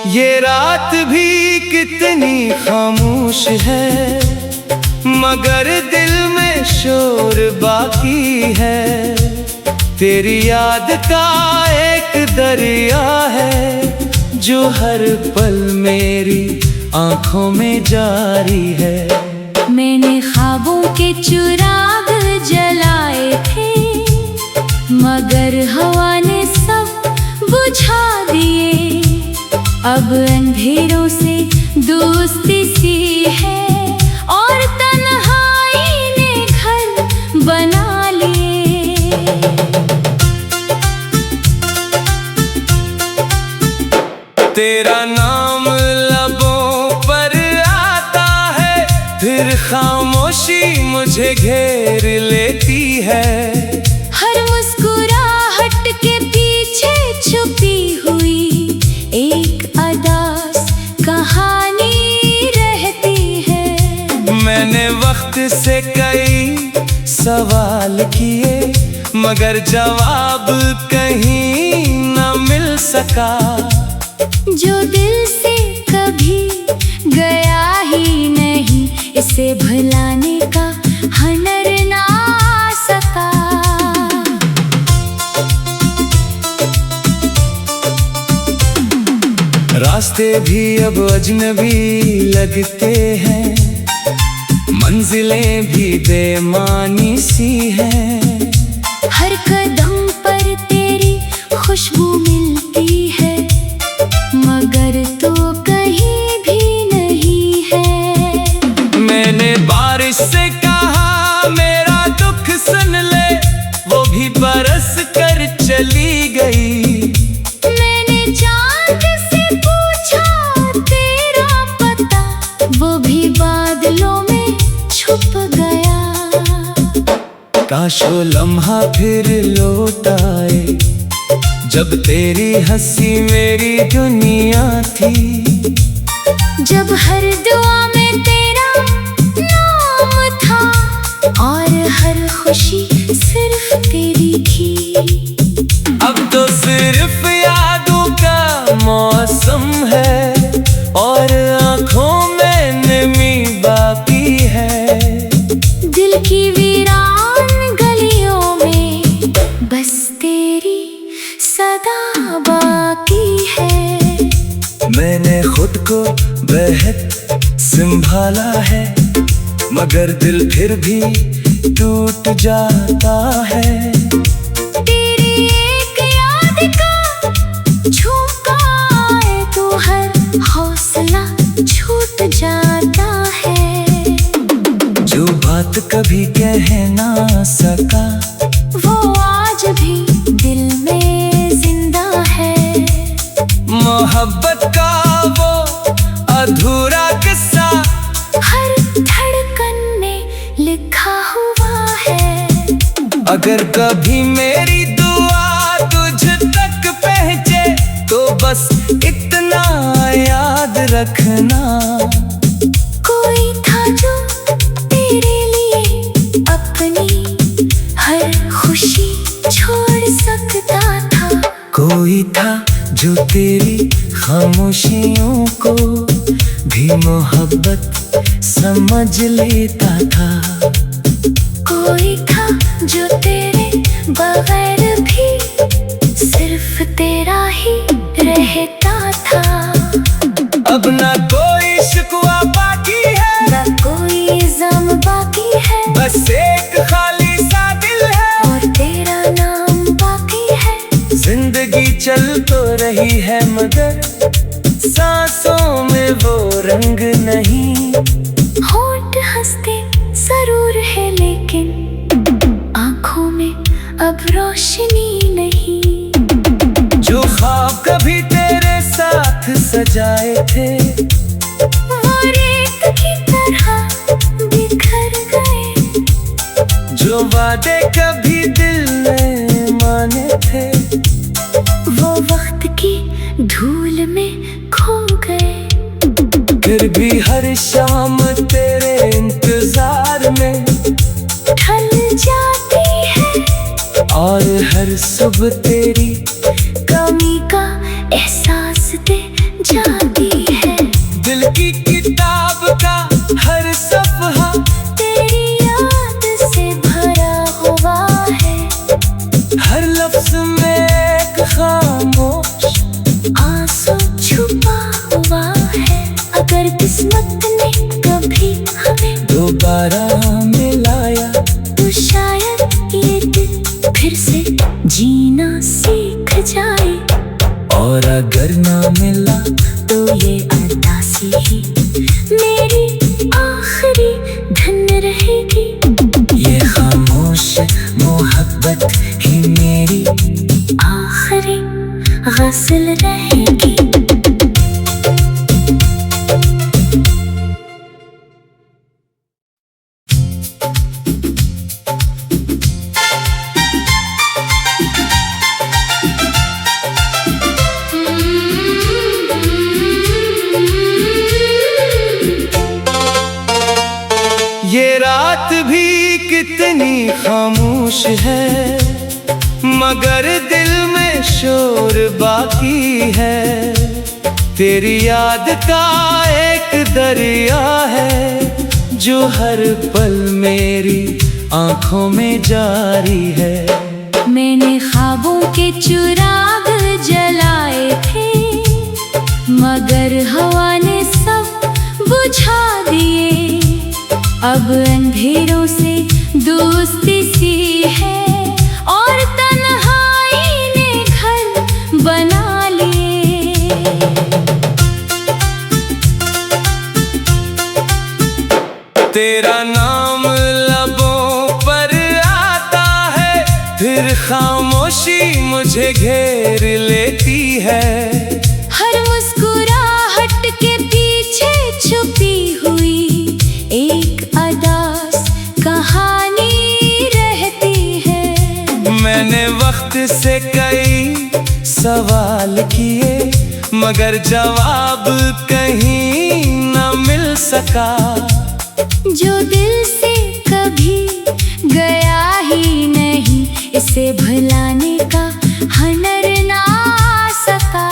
ये रात भी कितनी खामोश है, मगर दिल में शोर बाकी है। तेरी याद का एक दरिया है जो हर पल मेरी आंखों में जारी है। मैंने ख्वाबों के चिराग जलाए थे, मगर हवा ने सब बुझा दिए। अब अंधेरों से दोस्ती सी है और तन्हाई ने घर बना लिए। तेरा नाम लबों पर आता है, फिर खामोशी मुझे घेर लेती है। हर मुस्कुराहट के पीछे छुपी हुई एक अदास कहानी रहती है। मैंने वक्त से कई सवाल किए, मगर जवाब कहीं न मिल सका। जो दिल से कभी गया ही नहीं, इसे भुलाने का हुनर ना सका। रास्ते भी अब अजनबी लगते हैं, मंजिलें भी बेमानी सी हैं। हर कदम पर तेरी खुशबू मिलती है, मगर तो कहीं भी नहीं है। मैंने बारिश से कहा मेरा दुख सुन ले, वो भी बरस कर चली गई। मैंने चांद से पूछा तेरा पता, वो भी बादलों में छुप गया। काश वो लम्हा फिर लौट आए, जब तेरी हंसी मेरी दुनिया थी। जब हर दुआ में तेरा नाम था और हर खुशी सिर्फ तेरी थी। अब तो सिर्फ यादों का मौसम है और आंखों में नमी बाकी है। दिल की वीरान गलियों में बस तेरी सदा बाकी है। मैंने खुद को बेहद संभाला है, मगर दिल फिर भी टूट जाता है। तेरी एक याद का झोंका आए तो हर हौसला छूट जाता है। जो बात कभी कह ना सका, वो आज भी दिल में जिंदा है। मोहब्बत का वो अधूरा किस्सा हर धड़कन में लिखा हुआ है। अगर कभी मेरी दुआ तुझ तक पहुंचे, तो बस इतना याद रखना। कोई था जो तेरे लिए अपनी हर खुशी छोड़ सकता था। कोई था जो तेरी खामोशियों को भी मोहब्बत समझ लेता था। कोई था जो तेरे बगैर भी सिर्फ तेरा ही रहता था। अब ना कोई शिकवा बाकी है, ना कोई इल्जाम बाकी है, बस एक खाली सा दिल है और तेरा नाम बाकी है। जिंदगी चल तो रही है, मगर सांसों में वो रंग नहीं। होंठ हंसते जरूर है, लेकिन आंखों में अब रोशनी नहीं। जो ख्वाब कभी तेरे साथ सजाए थे, वो रेत की तरह बिखर गए। जो वादे कभी दिल में माने थे, वो वक्त की धूल में खो गए। फिर भी हर शाम तेरे इंतजार में ढल जाती है, और हर सुबह तेरी कमी का एहसास दे जा खामोश है, मगर दिल में शोर बाकी है। तेरी याद का एक दरिया है जो हर पल मेरी आंखों में जारी है। मैंने ख्वाबों के चिराग जलाए थे, मगर हवा ने सब बुझा दिए। अब अंधेरों से दोस्ती सी है और तन्हाई ने घर बना लिए। तेरा नाम लबों पर आता है, फिर खामोशी मुझे घेर लेती है। हर मुस्कुराहट के पीछे छुपी हुई एक अदास कहानी रहती है। मैंने वक्त से कई सवाल किए, मगर जवाब कहीं न मिल सका। जो दिल से कभी गया ही नहीं, इसे भुलाने का हुनर ना आ सका।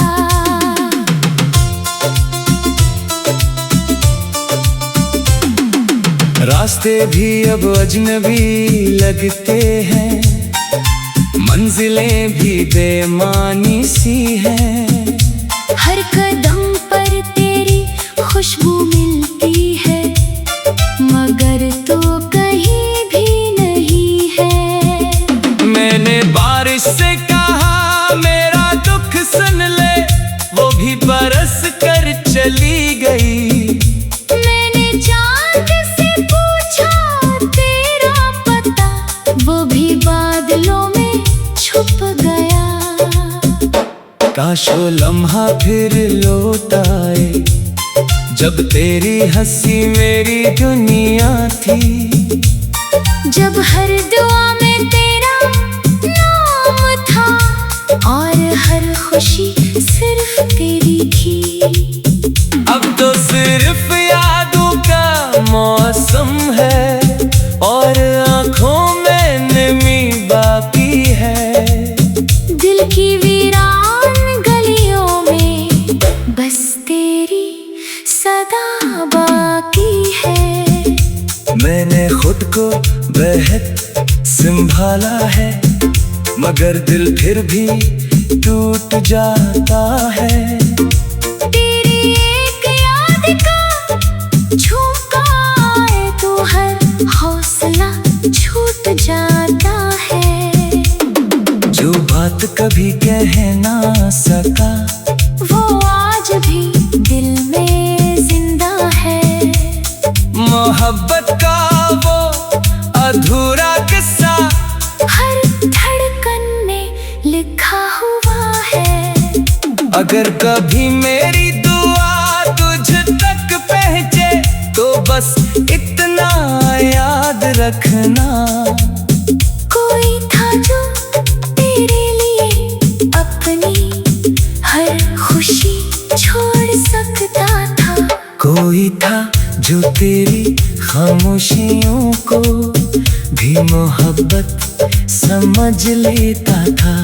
रास्ते भी अब अजनबी लगते हैं, मंजिलें भी बेमानी सी हैं। हर कदम पर तेरी खुशबू मिलती है, मगर तो कहीं भी नहीं है। मैंने बारिश से कहा मेरा दुख सुन ले, वो भी बरस कर चली गई। मैंने चांद से पूछा तेरा पता, वो भी बादलों में छुप गया। काश वो लम्हा फिर लौट आए, जब तेरी हंसी मेरी दुनिया थी। जब हर दुआ में तेरा नाम था और हर खुशी सिर्फ तेरी थी। अब तो सिर्फ यादों का मौसम है और आंखों में नमी बाकी है। दिल की वीरान गलियों में बस तेरी सदा बाकी है। मैंने खुद को बेहद संभाला है, मगर दिल फिर भी टूट जाता है। तेरी एक याद का झोंका आए तो हर हौसला छूट जाता है। जो बात कभी कह ना सका, वो आज भी दिल में जिंदा है। मोहब्बत का वो अधूरा किस्सा हर धड़कन में लिखा हुआ है। अगर कभी मेरी दुआ तुझ तक पहुंचे, तो बस इतना याद रखना। कोई था जो तेरे लिए अपनी हर खुशी छोड़ सकता था। कोई था जो तेरी खामोशियों को भी मोहब्बत समझ लेता था।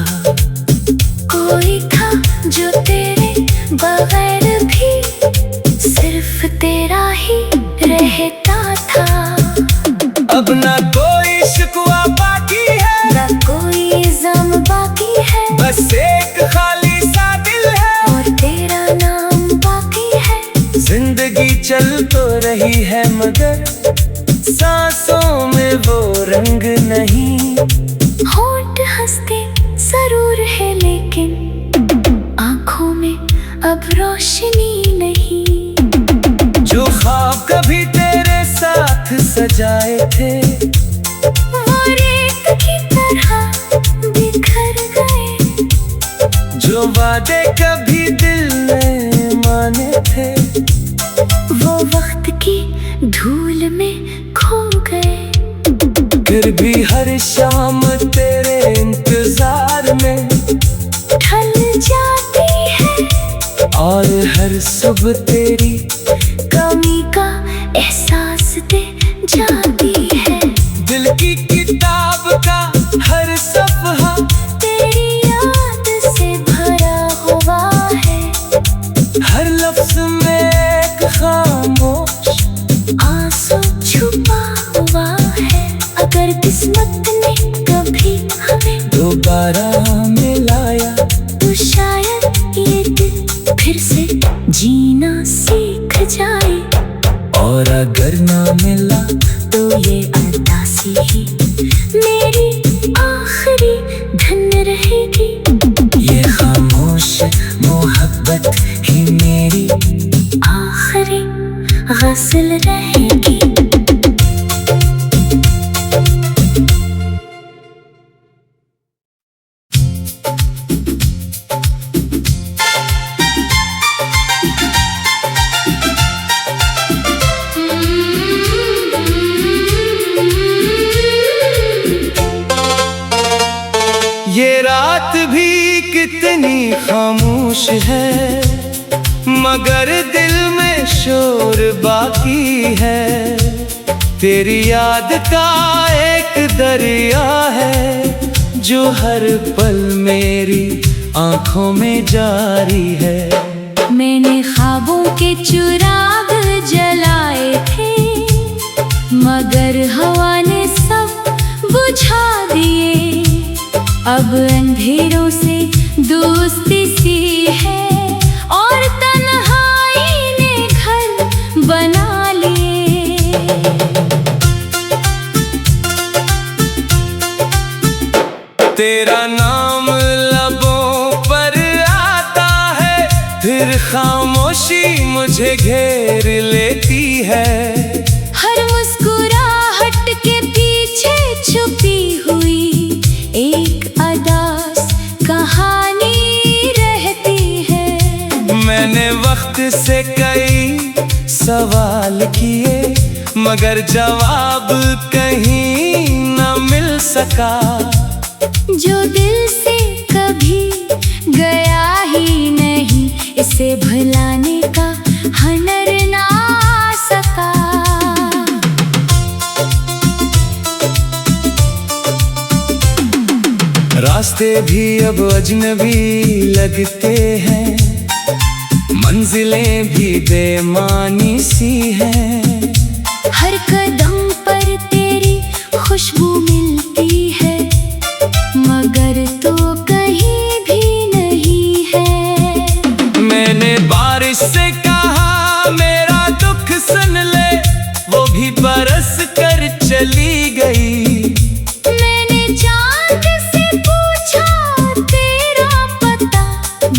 कोई था जो तेरे बगैर भी सिर्फ तेरा ही रहता था। अब ना कोई शिकवा बाकी है, ना कोई इल्जाम बाकी है, बस एक खाली सा दिल है और तेरा नाम बाकी है। जिंदगी चल तो रही है, मगर सांसों में वो रंग नहीं। होंठ हंसते जरूर है, लेकिन आंखों में अब रोशनी नहीं। जो ख्वाब कभी तेरे साथ सजाए थे, वो रेत की तरह बिखर गए। जो वादे कभी दिल में माने थे, वो वक्त की धूल में खो गए। फिर भी हर शाम तेरे इंतजार में ढल जाती है, और हर सुबह तेरी कमी का एहसास दे जाती है। दिल की किताब का लफ्ज में एक खामोश आंसू छुपा हुआ है। अगर किस्मत ने कभी हमें दोबारा मिलाया तो शायद ये दिल फिर से जीना सीख जाए। और अगर ना मिला तो ये उदासी ही मेरी आखिरी धन रहेगी। ये खामोश मोहब्बत ही मेरी आखिरी गज़ल रहेगी। ये रात भी कितनी खामोश है, मगर दिल में शोर बाकी है। तेरी याद का एक दरिया है जो हर पल मेरी आंखों में जारी है। मैंने ख्वाबों के चिराग जलाए थे, मगर हवा ने सब बुझा दिए। अब अंधेरों से दोस्ती सी है और तन्हाई ने घर बना लिए। तेरा नाम लबों पर आता है, फिर खामोशी मुझे घेर लेती है। हर मुस्कुराहट के पीछे छुपी हुई एक अदास कहानी रहती है। मैंने वक्त से कई सवाल किए, मगर जवाब कहीं न मिल सका। जो दिल से कभी गया ही नहीं, इसे भुलाने का हुनर ना आ सका। रास्ते भी अब अजनबी लगते हैं, मंजिलें भी बेमानी सी हैं। हर कदम पर तेरी खुशबू मिलती है, मगर तो कहीं भी नहीं है। मैंने बारिश से कहा मेरा दुख सुन ले, वो भी बरस कर चली गई। मैंने चांद से पूछा तेरा पता,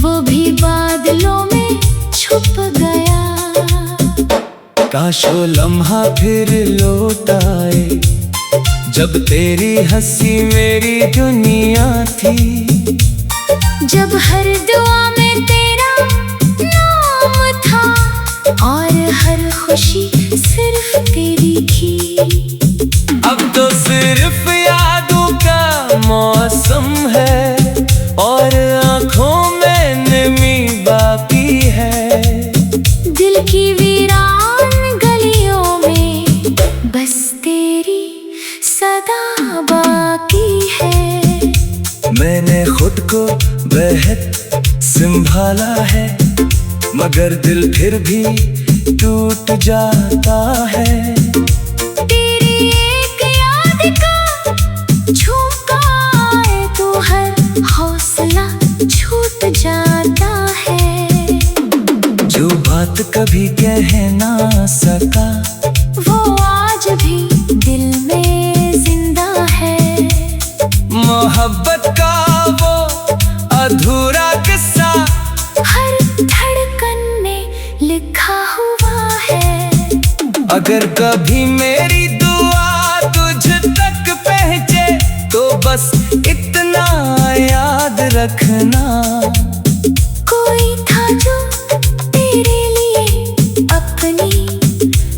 वो भी बादलों में छुप गया। काश वो लम्हा फिर लौट आए, जब तेरी हंसी मेरी दुनिया थी। जब हर दुआ में तेरा नाम था और हर खुशी सिर्फ तेरी थी। अब तो सिर्फ यादों का मौसम है और आंखों में नमी बाकी है। दिल की वीरान गलियों में बस तेरी सदा बाकी है। मैंने खुद को बेहद संभाला है, मगर दिल फिर भी टूट जाता है। तेरी एक याद का झोंका आए तो हर हौसला छूट जाता है। जो बात कभी कह ना सका, वो आज भी दिल में जिंदा है। मोहब्बत का वो अधूरा किस्सा हर धड़कन में लिखा हुआ है। अगर कभी मेरी दुआ तुझ तक पहुंचे, तो बस इतना याद रखना। कोई था जो तेरे लिए अपनी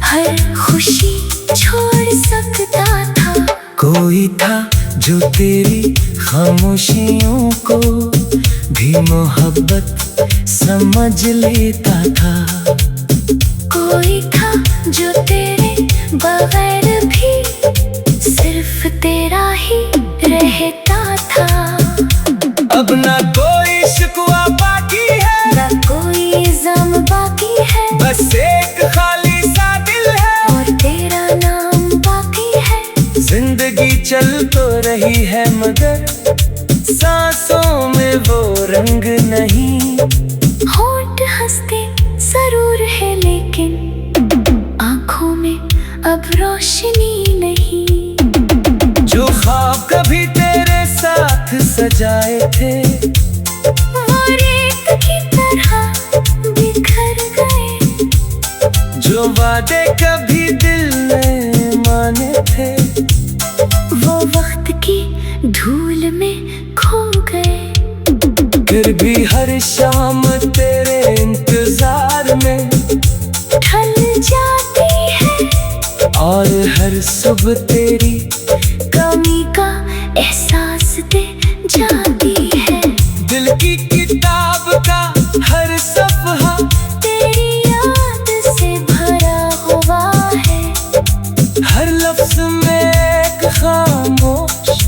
हर खुशी छोड़ सकता था। कोई था जो तेरी खामोशियों को भी मोहब्बत समझ लेता था। कोई था जो तेरे बगैर भी सिर्फ तेरा ही रहता था। अब ना कोई शिकवा बाकी है, ना कोई ज़म बाकी लेकिन आंखों में अब रोशनी नहीं। जो ख्वाब कभी तेरे साथ सजाए थे वो रेत की तरह बिखर गए। जो वादे कभी दिल में माने थे वो वक्त की धूल में खो गए। फिर भी हर शाम तेरे इंतजार में ढल जाती है और हर सुबह तेरी कमी का एहसास दे जाती है। दिल की किताब का हर सफ़हा तेरी याद से भरा हुआ है। हर लफ्ज में एक खामोश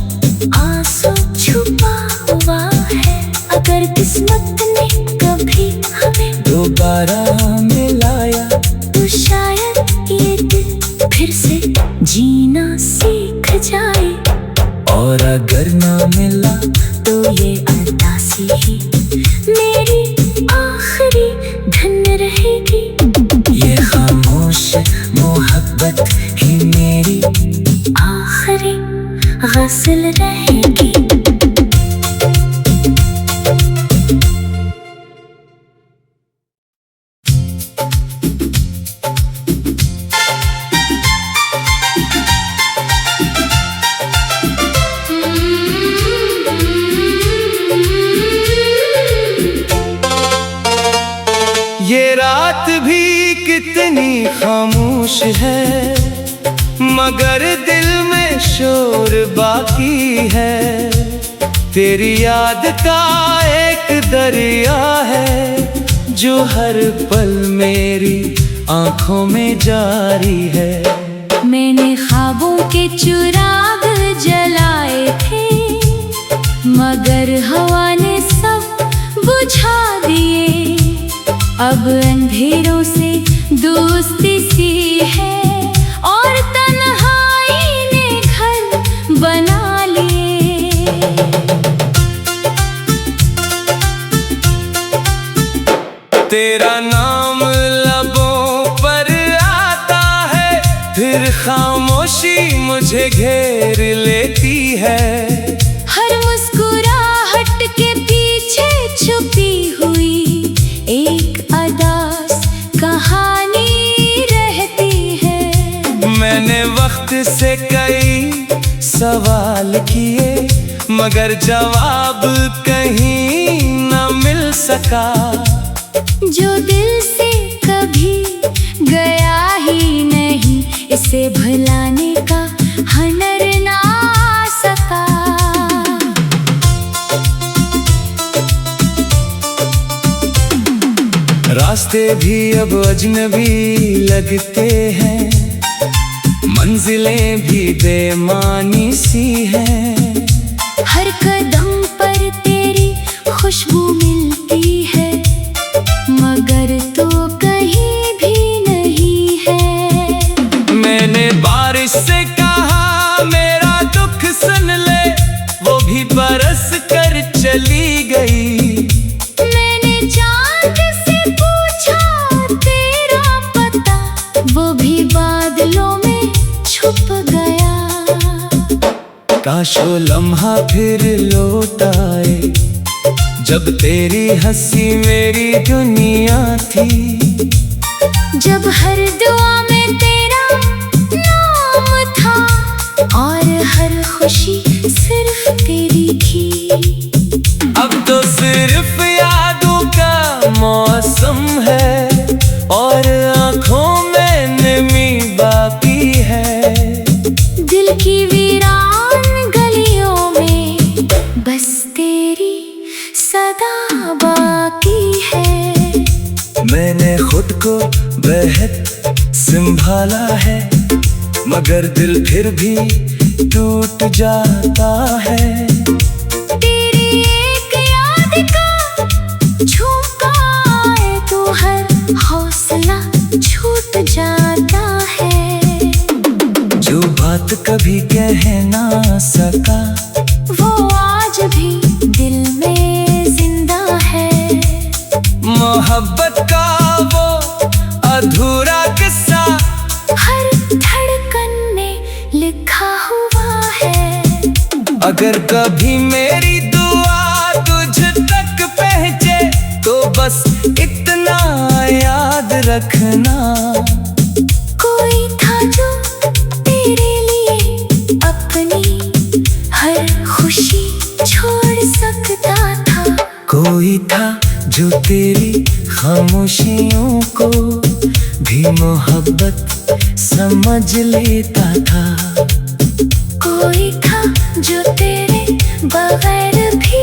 आंसू छुपा हुआ है। अगर किस्मत ने कभी हमें दोबारा मिलाया तो शायद ये दिल फिर से जीना सीख जाए। और अगर ना मिला तो ये अरदासी ही मेरी आखिरी धन रहेगी। ये खामोश मोहब्बत ही मेरी आखिरी गज़ल रहेगी। ये रात भी कितनी खामोश है मगर दिल में शोर बाकी है। तेरी याद का एक दरिया है जो हर पल मेरी आंखों में जारी है। मैंने ख्वाबों के चिराग जलाए थे मगर हवा ने सब बुझा दिए। अब अंधेरों से दोस्ती सी है और तन्हाई ने घर बना लिए। तेरा नाम लबों पर आता है फिर खामोशी मुझे घेर लेती है। हर मुस्कुराहट के पीछे छुपी हुई एक अदास कहानी रहती है। मैंने वक्त से कई सवाल किए मगर जवाब कहीं न मिल सका। जो दिल से कभी गया ही नहीं इसे भुलाने का हुनर ना सका। रास्ते भी अब अजनबी लगते हैं मंजिलें भी बेमानी सी हैं। हर कदम पर तेरी खुशबू मिलती है मगर तो कहीं भी नहीं है। मैंने बारिश से कहा मेरा दुख सुन ले वो भी बरस कर चली गई। मैंने चांद से पूछा तेरा पता वो भी बादलों में छुप गया। काश वो लम्हा फिर लौट आए जब तेरी हंसी मेरी दुनिया थी। जब हर दुआ में तेरा नाम था और हर खुशी सिर्फ तेरी थी। अब तो सिर्फ यादों का मौसम है और आंखों में नमी बाकी है। दिल की वीरान गलियों में बस तेरी सदा बाकी है। मैंने खुद को बेहद संभाला है मगर दिल फिर भी टूट जाता है। तेरी एक याद का झोंका तो हर हौसला छूट जाता है। जो बात कभी कह ना सका वो आज भी दिल में जिंदा है। मोहब्बत का वो अधूरा अगर कभी मेरी दुआ तुझ तक पहुंचे तो बस इतना याद रखना। कोई था जो तेरे लिए अपनी हर खुशी छोड़ सकता था। कोई था जो तेरी खामोशियों को भी मोहब्बत समझ लेता था। कोई था जो तेरे बगैर भी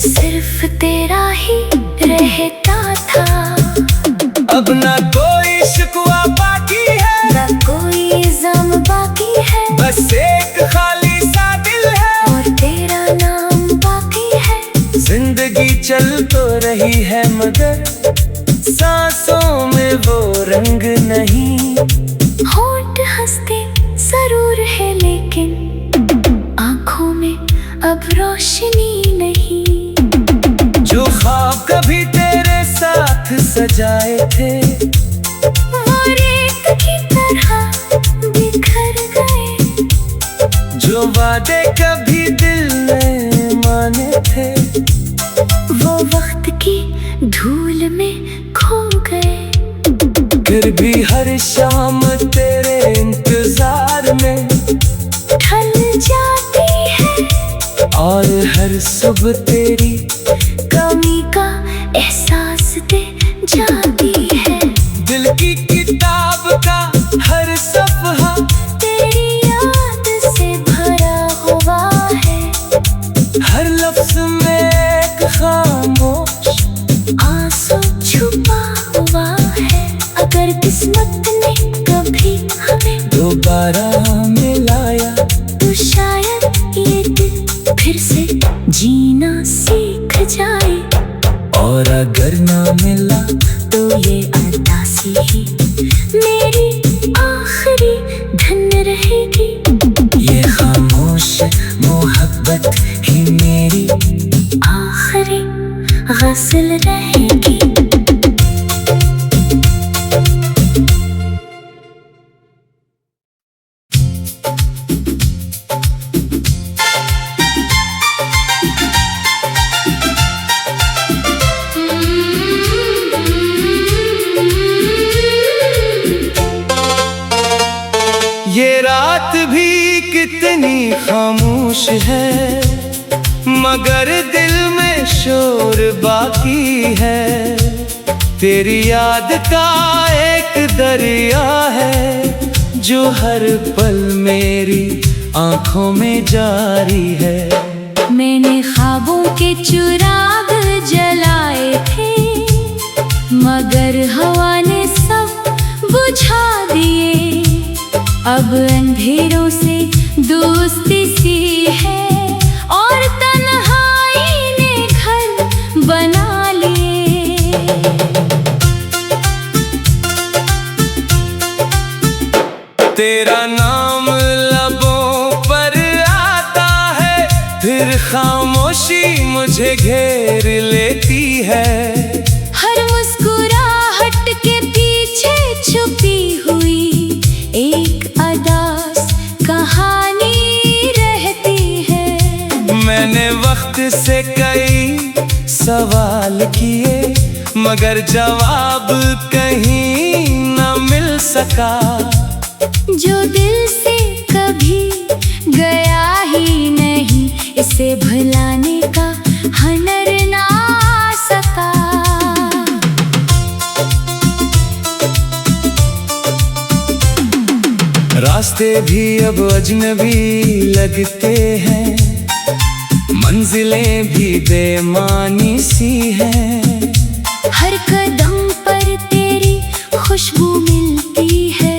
सिर्फ तेरा ही रहता था। अब ना कोई शिकवा बाकी है, ना कोई ज़म बाकी है, बस एक खाली सा दिल है और तेरा नाम बाकी है। जिंदगी चल तो रही है मगर सांसों में वो रंग नहीं। होंठ हंसते जरूर है लेकिन आँखों में अब रोशनी नहीं। जो ख्वाब कभी तेरे साथ सजाए थे वो रेत की तरह बिखर गए। जो वादे कभी दिल में माने थे वो वक्त की धूल में खो गए। फिर भी हर शाम तेरे इंतजार में ढल जाती है और हर सुबह तेरी कमी का एहसास दे जाती है। दिल की किताब का हर सफ़हा तेरी याद से भरा हुआ है। हर लफ्ज में एक खामोश आंसू छुपा हुआ है। अगर किस्मत ने कभी हमें दोबारा मिलाया तो शायद ये दिल फिर से जीना सीख जाए। और अगर ना मिला तो ये अरदासी ही मेरी आखिरी धन रहेगी। ये खामोश मोहब्बत ही मेरी आखिरी गज़ल रहेगी। ये रात भी कितनी खामोश है मगर दिल में शोर बाकी है। तेरी याद का एक दरिया है जो हर पल मेरी आंखों में जारी है। मैंने ख्वाबों के चिराग जलाए थे मगर हवा ने सब बुझा दिए। अब अंधेरों से दोस्ती सी है और तन्हाई ने घर बना लिए। तेरा नाम लबों पर आता है फिर खामोशी मुझे घेर लेती है। हर मुस्कुराहट के पीछे छुपी हुई एक अदास कहानी रहती है। मैंने वक्त से कई सवाल किए मगर जवाब कहीं न मिल सका। जो दिल से कभी गया ही नहीं इसे भुलाने का हुनर ना सका। रास्ते भी अब अजनबी लगते हैं मंजिलें भी बेमानी सी हैं। हर कदम पर तेरी खुशबू मिलती है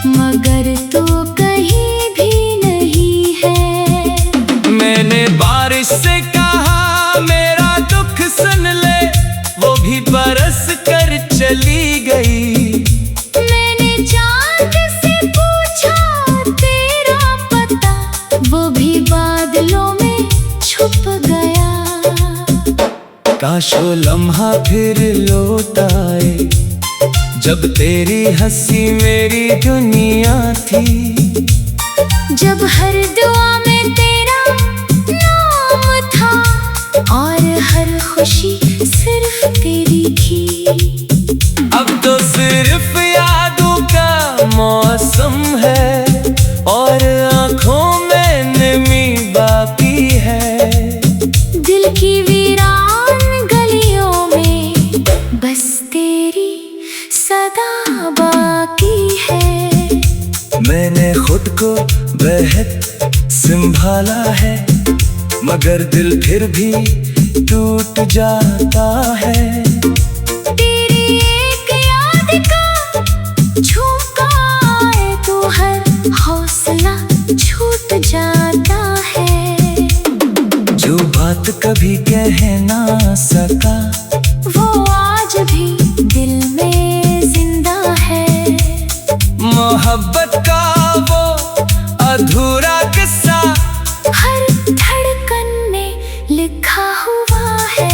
मगर तो कहीं भी नहीं है। मैंने बारिश से कहा मेरा दुख सुन ले वो भी बरस कर चली गई। मैंने चांद से पूछा तेरा पता वो भी बादलों में छुप गया। काश वो लम्हा फिर लौट आए जब तेरी हंसी मेरी दुनिया थी। जब हर दुआ में तेरा खुशी सिर्फ तेरी थी। अब तो सिर्फ यादों का मौसम है और आंखों में नमी बाकी है। दिल की वीरान गलियों में बस तेरी सदा बाकी है। मैंने खुद को बेहद संभाला है, मगर दिल फिर भी टूट जाता है। तेरी एक याद का झोंका आए तो हर हौसला छूट जाता है। जो बात कभी कह ना सका वो आज भी दिल में जिंदा है। मोहब्बत का वो अधूरा किस्सा हर धड़कन में लिखा हुआ है।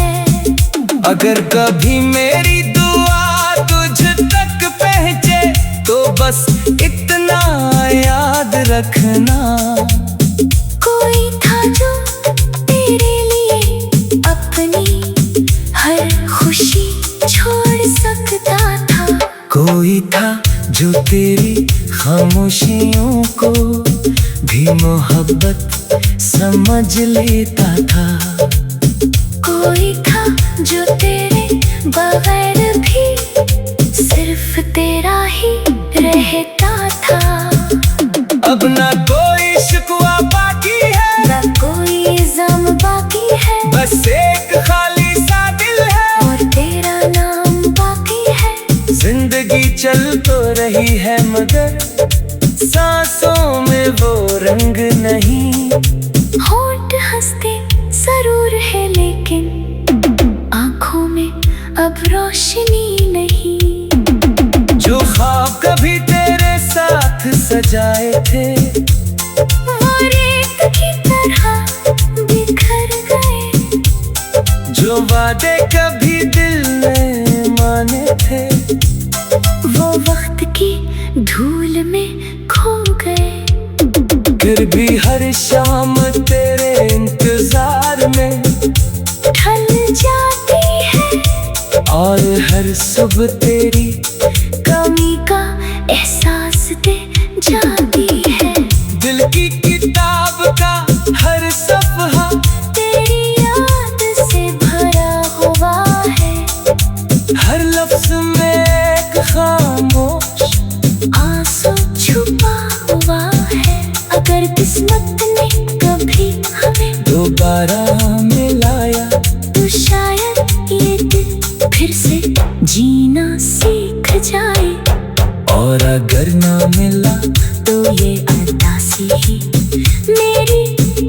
अगर कभी मेरी दुआ तुझ तक पहुंचे तो बस इतना याद रखना। कोई था जो तेरे लिए अपनी हर खुशी छोड़ सकता था। कोई था जो तेरी खामोशियों को भी मोहब्बत समझ लेता था। कोई था जो तेरे बगैर भी सिर्फ तेरा ही रहता था। अब ना कोई शिकवा बाकी है, ना कोई ज़म बाकी है, बस एक खाली सा दिल है और तेरा नाम बाकी है। जिंदगी चल तो रही है मगर सांसों में वो रंग नहीं। होंठ हंसते जरूर है लेकिन आंखों में अब रोशनी नहीं। जो ख्वाब कभी तेरे साथ सजाए थे वो रेत की तरह बिखर गए। जो वादे कभी दिल में माने थे वो वक्त की धूल में खो गए। फिर भी हर शाम तेरे इंतजार में ढल जाती है और हर सुबह तेरी कमी का एहसास दे जाती है। दिल की किताब का हर सफ़हा तेरी याद से भरा हुआ है। हर लफ्ज में एक खामोश आंसू छुपा हुआ है। अगर किस्मत ने कभी हमें दोबारा मिलाया तो शायद ये दिल फिर से जीना सीख जाए। और अगर ना मिला तो ये अरदासी ही मेरी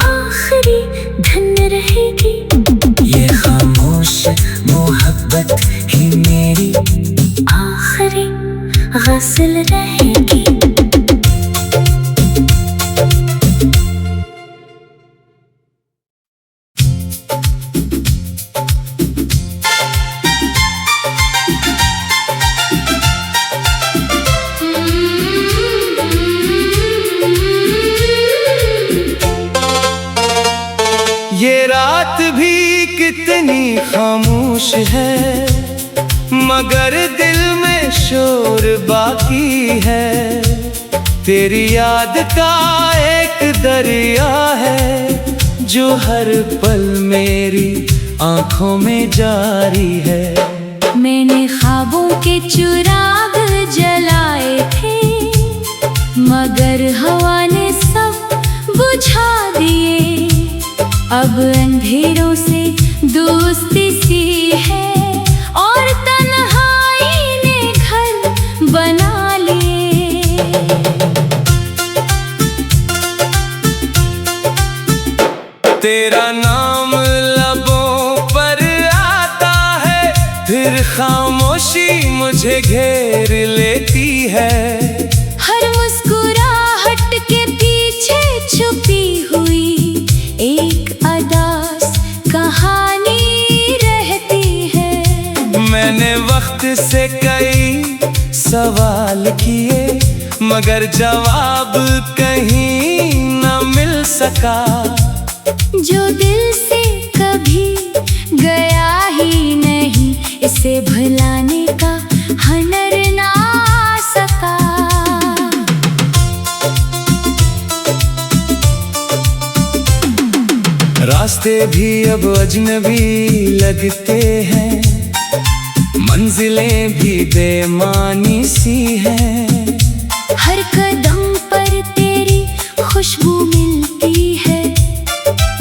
आखिरी धन रहेगी। ये खामोश मोहब्बत ही मेरी आखिरी गज़ल रहेगी। ये रात भी कितनी खामोश है मगर दिल में शोर बाकी है। तेरी याद का एक दरिया है जो हर पल मेरी आंखों में जारी है। मैंने ख्वाबों के चिराग जलाए थे मगर हवा ने सब बुझा दिए। अब अंधेरों से दोस्ती सी है और तन्हाई ने घर बना लिए। तेरा नाम लबों पर आता है फिर खामोशी मुझे घेर लेती है। हर मुस्कुराहट के पीछे छुपी हुई एक अदास कहानी रहती है। मैंने वक्त से कई सवाल किए मगर जवाब कहीं न सका। जो दिल से कभी गया ही रास्ते भी अब अजनबी लगते हैं, मंजिलें भी बेमानी सी हैं। हर कदम पर तेरी खुशबू मिलती है,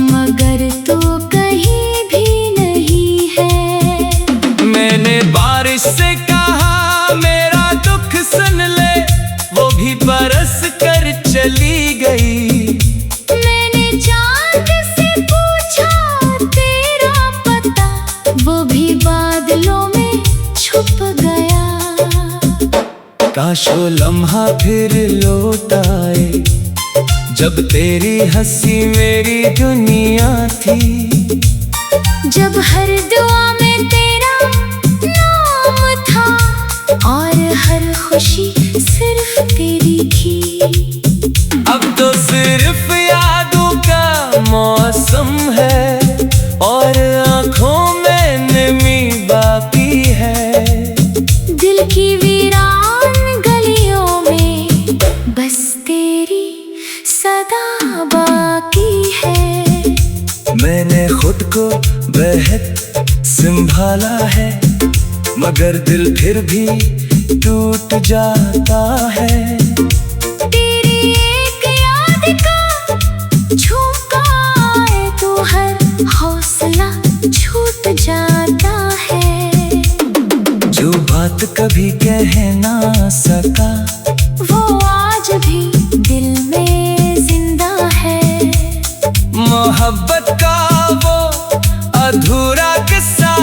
मगर तो कहीं भी नहीं है। मैंने बारिश से कहा मेरा दुख सुन ले, वो भी बरस कर चली गई। मैंने चांद से पूछा तेरा पता, वो भी बादलों में छुप गया। काश वो लम्हा फिर लौट आए, जब तेरी हंसी मेरी दुनिया थी। जब हर दुआ में तेरा नाम था, और हर खुशी सिर्फ तेरी थी। अब तो सिर्फ यादों का मौसम है, और आँखों में नमी बाकी है। दिल की वीरान गलियों में बस तेरी सदा बाकी है। मैंने खुद को बेहद संभाला है, मगर दिल फिर भी टूट जाता है। तेरी एक याद का झोंका आए तो हर हौसला छूट जाता है। जो बात कभी कह ना सका, वो आज भी दिल में जिंदा है। मोहब्बत का वो अधूरा किस्सा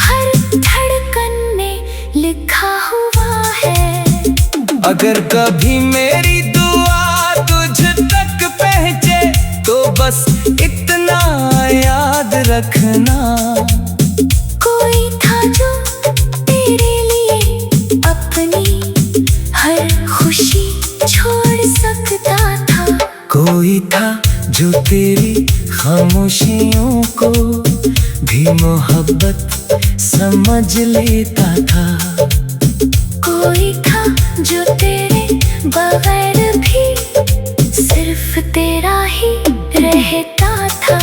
हर धड़कन में लिखा हुआ है। अगर कभी मेरी दुआ तुझ तक पहुंचे, तो बस इतना याद रखना। कोई था जो तेरे लिए अपनी हर खुशी छोड़ सकता था। कोई था जो तेरी खामोशियों को भी मोहब्बत समझ लेता था। कोई था जो तेरे बगैर भी सिर्फ तेरा ही रहता था।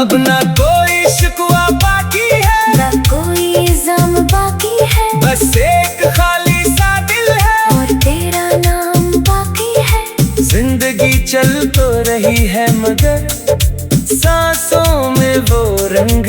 अब ना कोई शिकवा बाकी है, ना कोई ज़म बाकी है, बस एक खाली सा दिल है, और तेरा नाम बाकी है। जिंदगी चल तो रही है, मगर सांसों में वो रंग